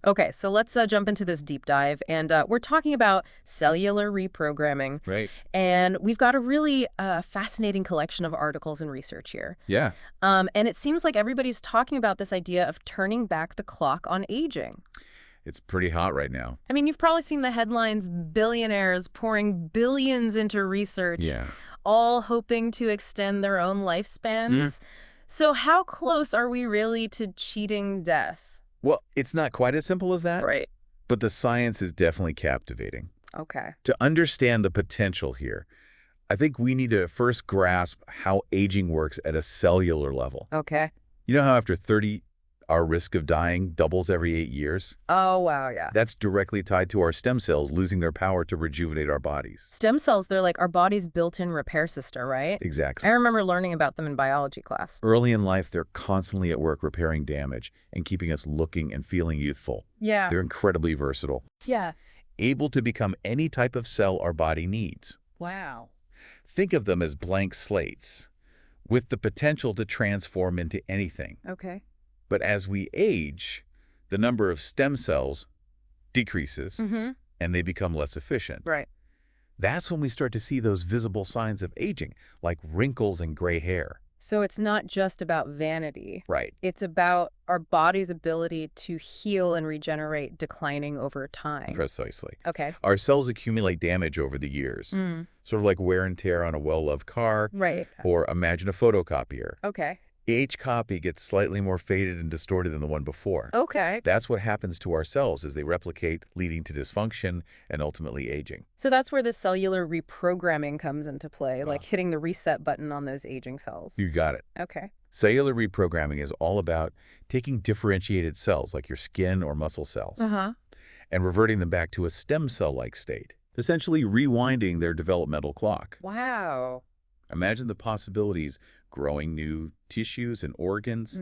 Okay, so let's jump into this deep dive. And we're talking about cellular reprogramming. Right. And we've got a really fascinating collection of articles and research here. Yeah. And it seems like everybody's talking about this idea of turning back the clock on aging. It's pretty hot right now. I mean, you've probably seen the headlines, billionaires pouring billions into research, Yeah. all hoping to extend their own lifespans. So how close are we really to cheating death? Well, it's not quite as simple as that, Right. but the science is definitely captivating. Okay. To understand the potential here, I think we need to first grasp how aging works at a cellular level. Okay. You know how after 30, our risk of dying doubles every 8 years? Oh, wow, yeah. That's directly tied to our stem cells losing their power to rejuvenate our bodies. Stem cells, they're like our body's built-in repair system, right? Exactly. I remember learning about them in biology class. Early in life, they're constantly at work repairing damage and keeping us looking and feeling youthful. Yeah. They're incredibly versatile. Yeah. Able to become any type of cell our body needs. Wow. Think of them as blank slates, with the potential to transform into anything. Okay. But as we age, the number of stem cells decreases, Mm-hmm. and they become less efficient. Right. That's when we start to see those visible signs of aging, like wrinkles and gray hair. So it's not just about vanity. Right. It's about our body's ability to heal and regenerate declining over time. Precisely. Okay. Our cells accumulate damage over the years, sort of like wear and tear on a well-loved car, Right. or imagine a photocopier. Okay. Each copy gets slightly more faded and distorted than the one before. Okay. That's what happens to our cells as they replicate, leading to dysfunction and ultimately aging. So that's where the cellular reprogramming comes into play, like hitting the reset button on those aging cells. You got it. Okay. Cellular reprogramming is all about taking differentiated cells like your skin or muscle cells Uh-huh. and reverting them back to a stem cell-like state, essentially rewinding their developmental clock. Wow. Imagine the possibilities: growing new tissues and organs,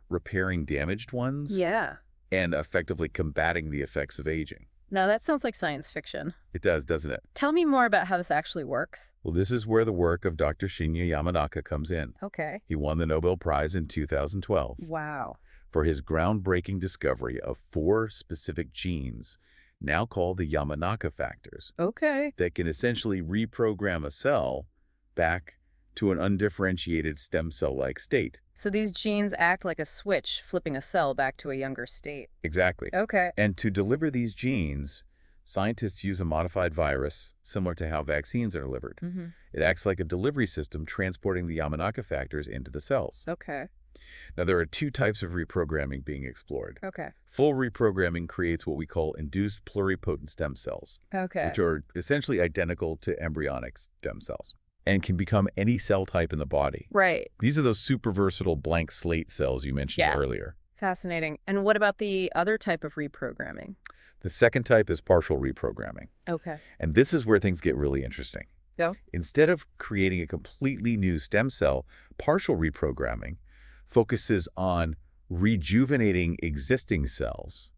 repairing damaged ones, Yeah. and effectively combating the effects of aging. Now that sounds like science fiction. It does, doesn't it? Tell me more about how this actually works. Well, this is where the work of Dr. Shinya Yamanaka comes in. Okay. He won the Nobel Prize in 2012 Wow. for his groundbreaking discovery of 4 specific genes, now called the Yamanaka factors, Okay. that can essentially reprogram a cell back to an undifferentiated stem cell-like state. So these genes act like a switch, flipping a cell back to a younger state. Exactly. Okay. And to deliver these genes, scientists use a modified virus, similar to how vaccines are delivered. It acts like a delivery system, transporting the Yamanaka factors into the cells. Okay. Now, there are 2 types of reprogramming being explored. Okay. Full reprogramming creates what we call induced pluripotent stem cells, Okay. which are essentially identical to embryonic stem cells and can become any cell type in the body. Right. These are those super versatile blank slate cells you mentioned Yeah. earlier. Fascinating. And what about the other type of reprogramming? The second type is partial reprogramming. Okay. And this is where things get really interesting. Yeah. Instead of creating a completely new stem cell, partial reprogramming focuses on rejuvenating existing cells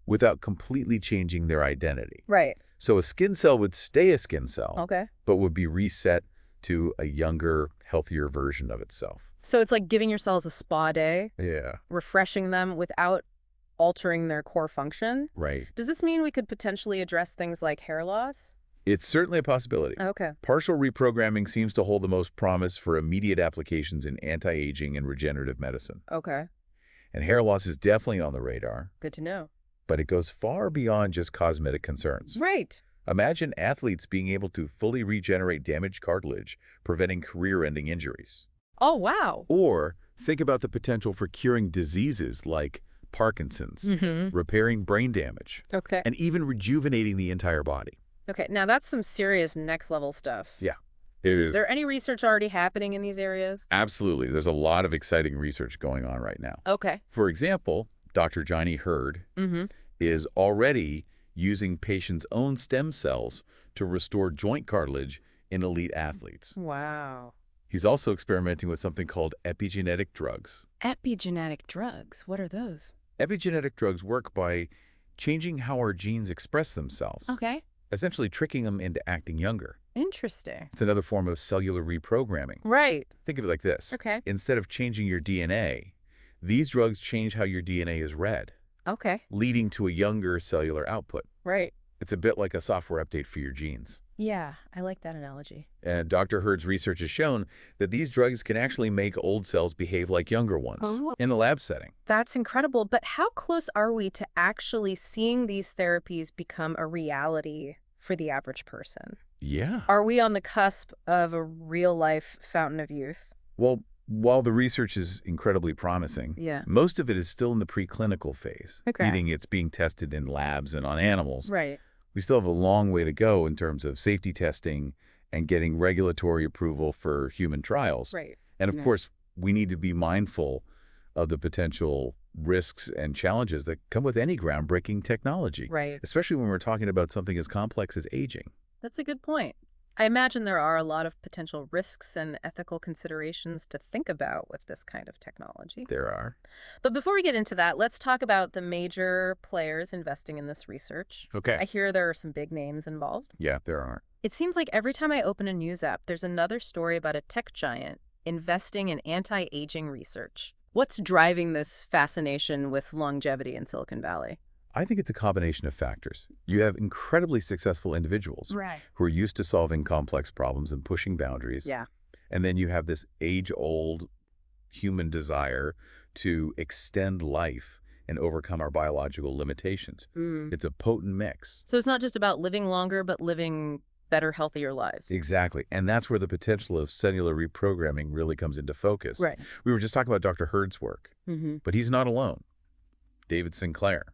without completely changing their identity. Right. So a skin cell would stay a skin cell, Okay. but would be reset to a younger, healthier version of itself. So it's like giving your cells a spa day, Yeah, refreshing them without altering their core function. right. Does this mean we could potentially address things like hair loss? It's certainly a possibility. Okay. Partial reprogramming seems to hold the most promise for immediate applications in anti-aging and regenerative medicine. Okay. And hair loss is definitely on the radar, Good to know. but it goes far beyond just cosmetic concerns. Right. Imagine athletes being able to fully regenerate damaged cartilage, preventing career-ending injuries. Oh, wow. Or think about the potential for curing diseases like Parkinson's, repairing brain damage, Okay. and even rejuvenating the entire body. Okay. Now that's some serious next level stuff. Yeah, it is. Is there any research already happening in these areas? Absolutely. There's a lot of exciting research going on right now. Okay. For example, Dr. Johnny Hurd is already using patients' own stem cells to restore joint cartilage in elite athletes. Wow. He's also experimenting with something called epigenetic drugs. Epigenetic drugs. What are those? Epigenetic drugs work by changing how our genes express themselves, Okay. essentially tricking them into acting younger. Interesting. It's another form of cellular reprogramming. Right. Think of it like this. Okay. Instead of changing your DNA, these drugs change how your DNA is read. Okay. leading to a younger cellular output. Right. It's a bit like a software update for your genes. Yeah, I like that analogy. And Dr. Hurd's research has shown that these drugs can actually make old cells behave like younger ones in a lab setting. That's incredible. But how close are we to actually seeing these therapies become a reality for the average person? Yeah. Are we on the cusp of a real-life fountain of youth? Well, while the research is incredibly promising, Yeah. most of it is still in the preclinical phase, Okay. meaning it's being tested in labs and on animals. Right. We still have a long way to go in terms of safety testing and getting regulatory approval for human trials. Right. And of Yeah. course, we need to be mindful of the potential risks and challenges that come with any groundbreaking technology, Right. especially when we're talking about something as complex as aging. That's a good point. I imagine there are a lot of potential risks and ethical considerations to think about with this kind of technology. There are. But before we get into that, let's talk about the major players investing in this research. Okay. I hear there are some big names involved. Yeah, there are. It seems like every time I open a news app, there's another story about a tech giant investing in anti-aging research. What's driving this fascination with longevity in Silicon Valley? I think it's a combination of factors. You have incredibly successful individuals Right. who are used to solving complex problems and pushing boundaries. Yeah. And then you have this age-old human desire to extend life and overcome our biological limitations. It's a potent mix. So it's not just about living longer, but living better, healthier lives. Exactly. And that's where the potential of cellular reprogramming really comes into focus. Right. We were just talking about Dr. Hurd's work, but he's not alone. David Sinclair,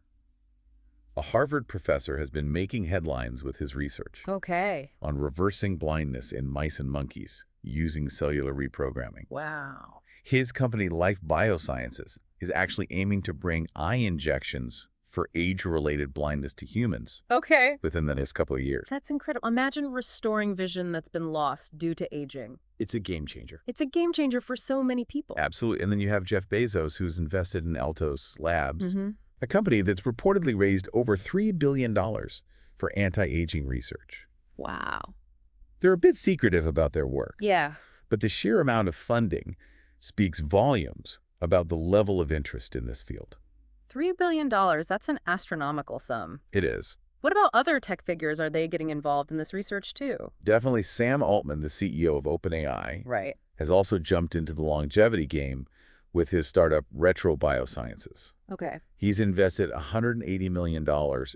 a Harvard professor, has been making headlines with his research Okay. on reversing blindness in mice and monkeys using cellular reprogramming. Wow. His company, Life Biosciences, is actually aiming to bring eye injections for age-related blindness to humans Okay. within the next couple of years. That's incredible. Imagine restoring vision that's been lost due to aging. It's a game changer. It's a game changer for so many people. Absolutely. And then you have Jeff Bezos, who's invested in Altos Labs, a company that's reportedly raised over $3 billion for anti-aging research. Wow. They're a bit secretive about their work, Yeah. but the sheer amount of funding speaks volumes about the level of interest in this field. $3 billion, that's an astronomical sum. It is. What about other tech figures? Are they getting involved in this research too? Definitely Sam Altman, the CEO of OpenAI, Right. has also jumped into the longevity game with his startup Retro Biosciences. Okay. He's invested $180 million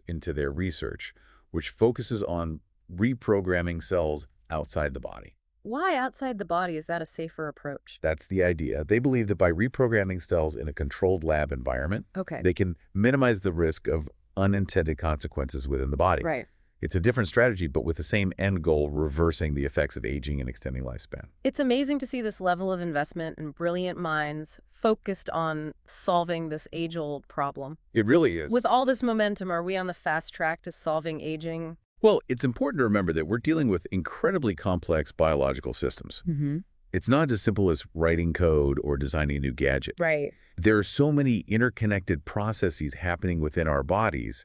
into their research, which focuses on reprogramming cells outside the body. Why outside the body? Is that a safer approach? That's the idea. They believe that by reprogramming cells in a controlled lab environment, Okay. they can minimize the risk of unintended consequences within the body. Right. It's a different strategy, but with the same end goal, reversing the effects of aging and extending lifespan. It's amazing to see this level of investment and brilliant minds focused on solving this age-old problem. It really is. With all this momentum, are we on the fast track to solving aging? Well, it's important to remember that we're dealing with incredibly complex biological systems. It's not as simple as writing code or designing a new gadget. Right. There are so many interconnected processes happening within our bodies,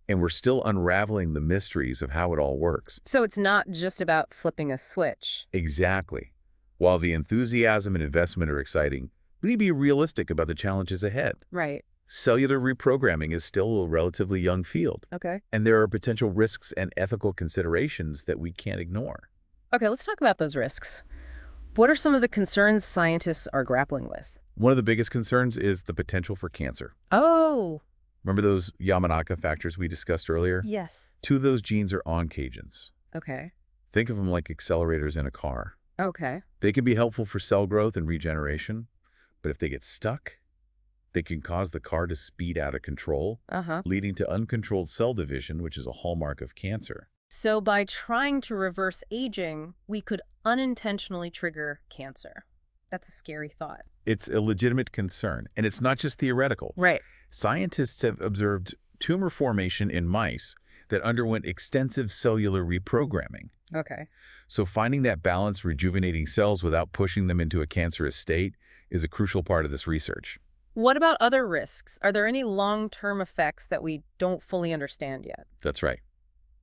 and we're still unraveling the mysteries of how it all works. So it's not just about flipping a switch. Exactly. While the enthusiasm and investment are exciting, we need to be realistic about the challenges ahead. Right. Cellular reprogramming is still a relatively young field, Okay. and there are potential risks and ethical considerations that we can't ignore. Okay, let's talk about those risks. What are some of the concerns scientists are grappling with? One of the biggest concerns is the potential for cancer. Oh. Remember those Yamanaka factors we discussed earlier? Yes. 2 of those genes are oncogenes. Okay. Think of them like accelerators in a car. Okay. They can be helpful for cell growth and regeneration, but if they get stuck, they can cause the car to speed out of control, leading to uncontrolled cell division, which is a hallmark of cancer. So by trying to reverse aging, we could unintentionally trigger cancer. That's a scary thought. It's a legitimate concern, and it's not just theoretical. Right. Scientists have observed tumor formation in mice that underwent extensive cellular reprogramming. Okay. So finding that balance, rejuvenating cells without pushing them into a cancerous state, is a crucial part of this research. What about other risks? Are there any long-term effects that we don't fully understand yet? That's right.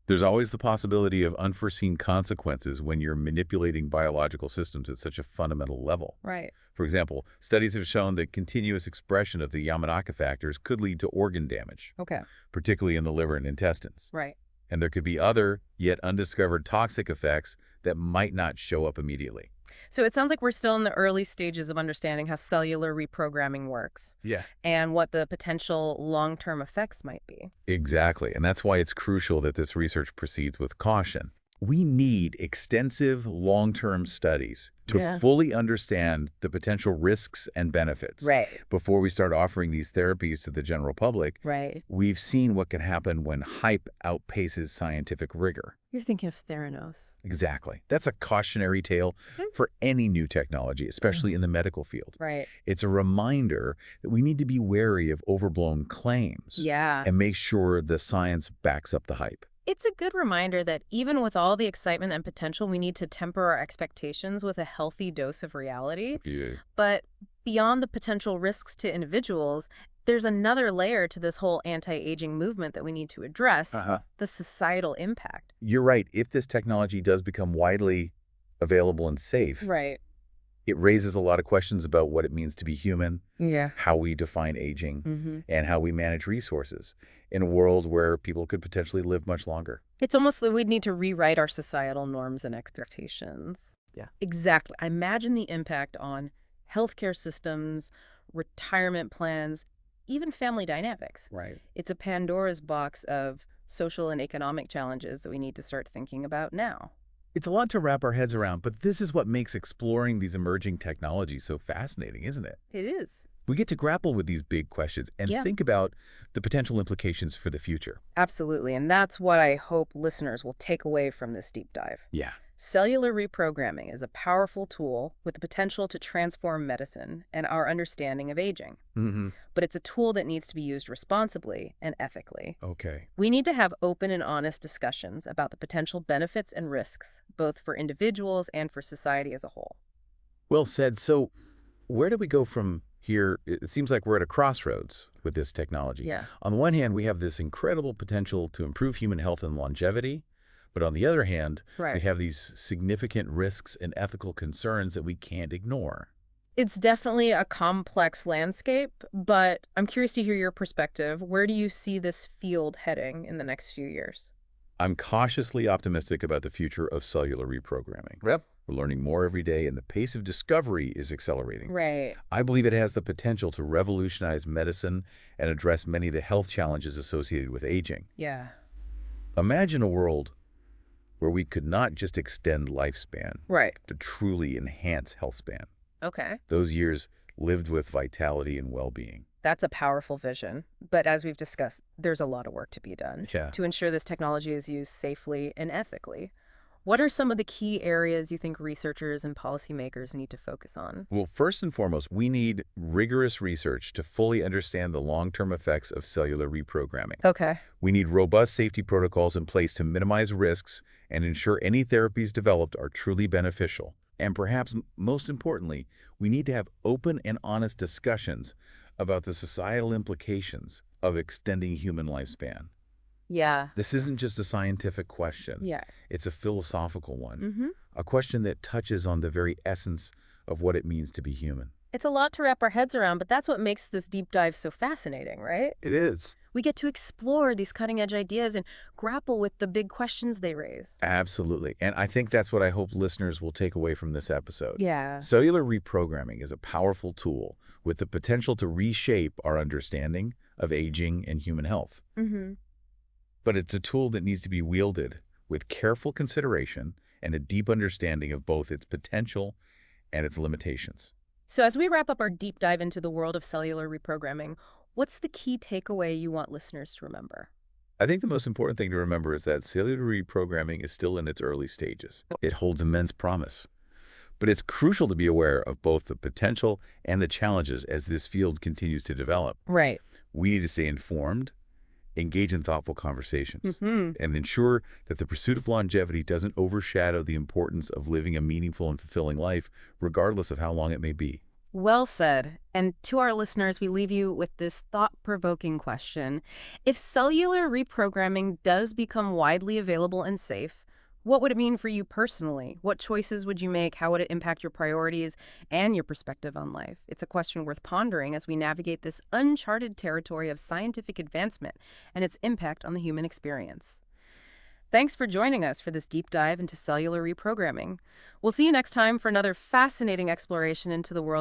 There's always the possibility of unforeseen consequences when you're manipulating biological systems at such a fundamental level. Right. For example, studies have shown that continuous expression of the Yamanaka factors could lead to organ damage, Okay. particularly in the liver and intestines. Right. And there could be other, yet undiscovered toxic effects that might not show up immediately. So it sounds like we're still in the early stages of understanding how cellular reprogramming works Yeah. and what the potential long-term effects might be. Exactly, and that's why it's crucial that this research proceeds with caution. We need extensive long-term studies to Yeah. fully understand the potential risks and benefits. Right. Before we start offering these therapies to the general public, Right. we've seen what can happen when hype outpaces scientific rigor. You're thinking of Theranos. Exactly. That's a cautionary tale for any new technology, especially in the medical field. Right. It's a reminder that we need to be wary of overblown claims Yeah. and make sure the science backs up the hype. It's a good reminder that even with all the excitement and potential, we need to temper our expectations with a healthy dose of reality. Yeah. But beyond the potential risks to individuals, there's another layer to this whole anti-aging movement that we need to address, the societal impact. You're right. If this technology does become widely available and safe, Right. it raises a lot of questions about what it means to be human, Yeah. how we define aging, Mm-hmm. and how we manage resources in a world where people could potentially live much longer. It's almost like we'd need to rewrite our societal norms and expectations. Yeah. Exactly. I imagine the impact on healthcare systems, retirement plans, even family dynamics. Right. It's a Pandora's box of social and economic challenges that we need to start thinking about now. It's a lot to wrap our heads around, but this is what makes exploring these emerging technologies so fascinating, isn't it? It is. We get to grapple with these big questions and Yeah. think about the potential implications for the future. Absolutely. And that's what I hope listeners will take away from this deep dive. Yeah. Cellular reprogramming is a powerful tool with the potential to transform medicine and our understanding of aging. Mm-hmm. But it's a tool that needs to be used responsibly and ethically. Okay. We need to have open and honest discussions about the potential benefits and risks, both for individuals and for society as a whole. Well said. So where do we go from here? It seems like we're at a crossroads with this technology. Yeah. On the one hand, we have this incredible potential to improve human health and longevity. But on the other hand, we Right. have these significant risks and ethical concerns that we can't ignore. It's definitely a complex landscape, but I'm curious to hear your perspective. Where do you see this field heading in the next few years? I'm cautiously optimistic about the future of cellular reprogramming. Yep. We're learning more every day, and the pace of discovery is accelerating. Right. I believe it has the potential to revolutionize medicine and address many of the health challenges associated with aging. Yeah. Imagine a world where we could not just extend lifespan, Right. to truly enhance health span. Okay. Those years lived with vitality and well-being. That's a powerful vision. But as we've discussed, there's a lot of work to be done Yeah. to ensure this technology is used safely and ethically. What are some of the key areas you think researchers and policymakers need to focus on? Well, first and foremost, we need rigorous research to fully understand the long-term effects of cellular reprogramming. Okay. We need robust safety protocols in place to minimize risks and ensure any therapies developed are truly beneficial. And perhaps most importantly, we need to have open and honest discussions about the societal implications of extending human lifespan. Yeah. This isn't just a scientific question. Yeah. It's a philosophical one, Mm-hmm. a question that touches on the very essence of what it means to be human. It's a lot to wrap our heads around, but that's what makes this deep dive so fascinating, right? It is. We get to explore these cutting-edge ideas and grapple with the big questions they raise. Absolutely. And I think that's what I hope listeners will take away from this episode. Yeah. Cellular reprogramming is a powerful tool with the potential to reshape our understanding of aging and human health. Mm-hmm. But it's a tool that needs to be wielded with careful consideration and a deep understanding of both its potential and its limitations. So as we wrap up our deep dive into the world of cellular reprogramming, what's the key takeaway you want listeners to remember? I think the most important thing to remember is that cellular reprogramming is still in its early stages. It holds immense promise. But it's crucial to be aware of both the potential and the challenges as this field continues to develop. Right. We need to stay informed, engage in thoughtful conversations, Mm-hmm. and ensure that the pursuit of longevity doesn't overshadow the importance of living a meaningful and fulfilling life, regardless of how long it may be. Well said. And to our listeners, we leave you with this thought-provoking question. If cellular reprogramming does become widely available and safe, what would it mean for you personally? What choices would you make? How would it impact your priorities and your perspective on life? It's a question worth pondering as we navigate this uncharted territory of scientific advancement and its impact on the human experience. Thanks for joining us for this deep dive into cellular reprogramming. We'll see you next time for another fascinating exploration into the world